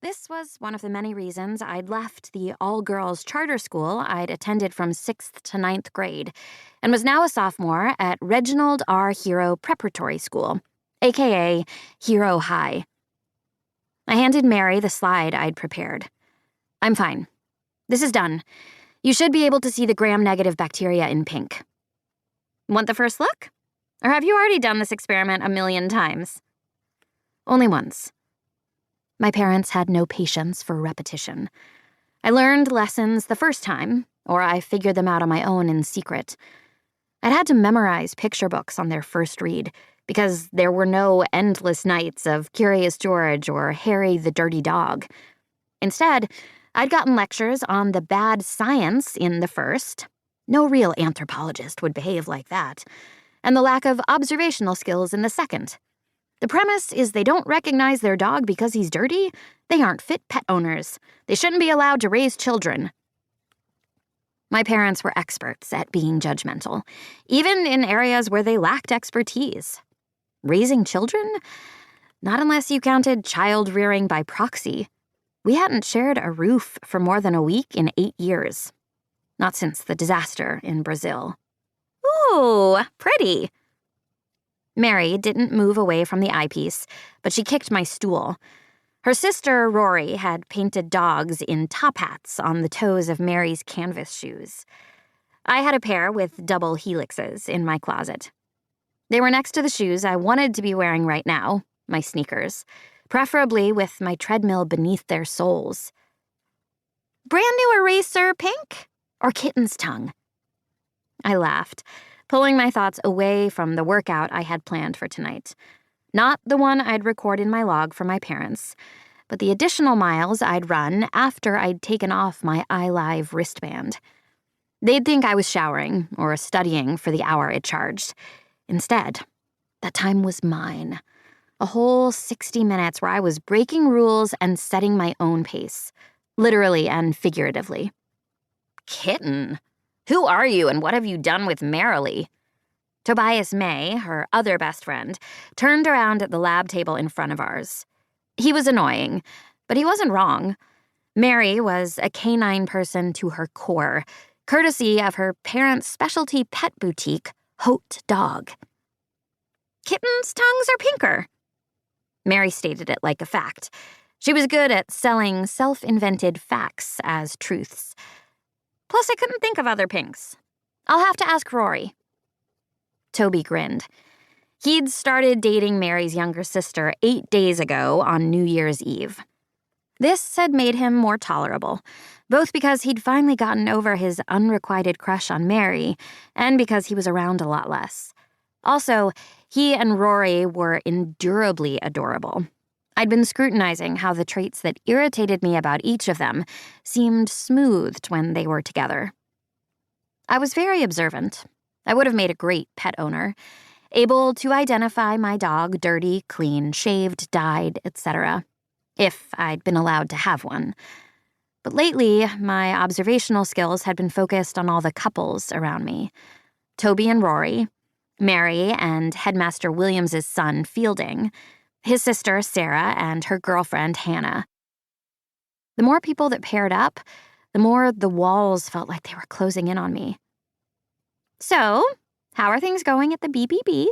This was one of the many reasons I'd left the all-girls charter school I'd attended from 6th to 9th grade and was now a sophomore at Reginald R. Hero Preparatory School, aka Hero High. I handed Mary the slide I'd prepared. I'm fine. This is done. You should be able to see the gram-negative bacteria in pink. Want the first look? Or have you already done this experiment a million times? Only once. My parents had no patience for repetition. I learned lessons the first time, or I figured them out on my own in secret. I'd had to memorize picture books on their first read, because there were no endless nights of Curious George or Harry the Dirty Dog. Instead, I'd gotten lectures on the bad science in the first. No real anthropologist would behave like that. And the lack of observational skills in the second. The premise is they don't recognize their dog because he's dirty. They aren't fit pet owners. They shouldn't be allowed to raise children. My parents were experts at being judgmental, even in areas where they lacked expertise. Raising children? Not unless you counted child rearing by proxy. We hadn't shared a roof for more than a week in 8 years. Not since the disaster in Brazil. Ooh, pretty. Mary didn't move away from the eyepiece, but she kicked my stool. Her sister, Rory, had painted dogs in top hats on the toes of Mary's canvas shoes. I had a pair with double helixes in my closet. They were next to the shoes I wanted to be wearing right now, my sneakers, preferably with my treadmill beneath their soles. Brand new eraser pink? Or kitten's tongue? I laughed, pulling my thoughts away from the workout I had planned for tonight. Not the one I'd record in my log for my parents, but the additional miles I'd run after I'd taken off my iLive wristband. They'd think I was showering or studying for the hour it charged. Instead, that time was mine. A whole 60 minutes where I was breaking rules and setting my own pace, literally and figuratively. Kitten? Who are you and what have you done with Merrilee? Tobias May, her other best friend, turned around at the lab table in front of ours. He was annoying, but he wasn't wrong. Mary was a canine person to her core, courtesy of her parents' specialty pet boutique, Haute Dog. Kittens' tongues are pinker. Mary stated it like a fact. She was good at selling self-invented facts as truths. Plus, I couldn't think of other pinks. I'll have to ask Rory. Toby grinned. He'd started dating Mary's younger sister 8 days ago on New Year's Eve. This had made him more tolerable, both because he'd finally gotten over his unrequited crush on Mary and because he was around a lot less. Also, he and Rory were endurably adorable. I'd been scrutinizing how the traits that irritated me about each of them seemed smoothed when they were together. I was very observant. I would have made a great pet owner, able to identify my dog dirty, clean, shaved, dyed, etc., if I'd been allowed to have one. But lately, my observational skills had been focused on all the couples around me. Toby and Rory, Mary and Headmaster Williams's son, Fielding, his sister, Sarah, and her girlfriend, Hannah. The more people that paired up, the more the walls felt like they were closing in on me. So, how are things going at the BBB?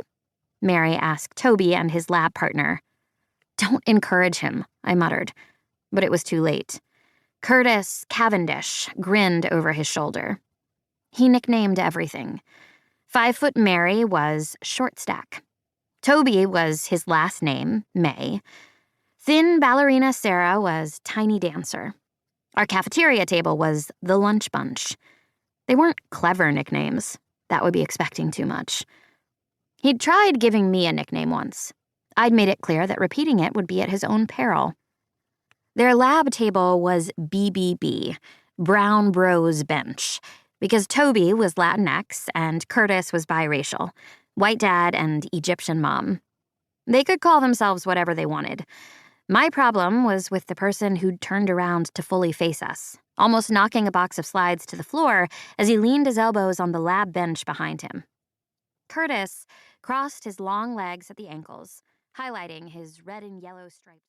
Mary asked Toby and his lab partner. Don't encourage him, I muttered, but it was too late. Curtis Cavendish grinned over his shoulder. He nicknamed everything. 5-foot Mary was Short Stack. Toby was his last name, May. Thin ballerina Sarah was Tiny Dancer. Our cafeteria table was the Lunch Bunch. They weren't clever nicknames. That would be expecting too much. He'd tried giving me a nickname once. I'd made it clear that repeating it would be at his own peril. Their lab table was BBB, Brown Bros Bench, because Toby was Latinx and Curtis was biracial, white dad and Egyptian mom. They could call themselves whatever they wanted. My problem was with the person who'd turned around to fully face us, almost knocking a box of slides to the floor as he leaned his elbows on the lab bench behind him. Curtis crossed his long legs at the ankles, highlighting his red and yellow stripes.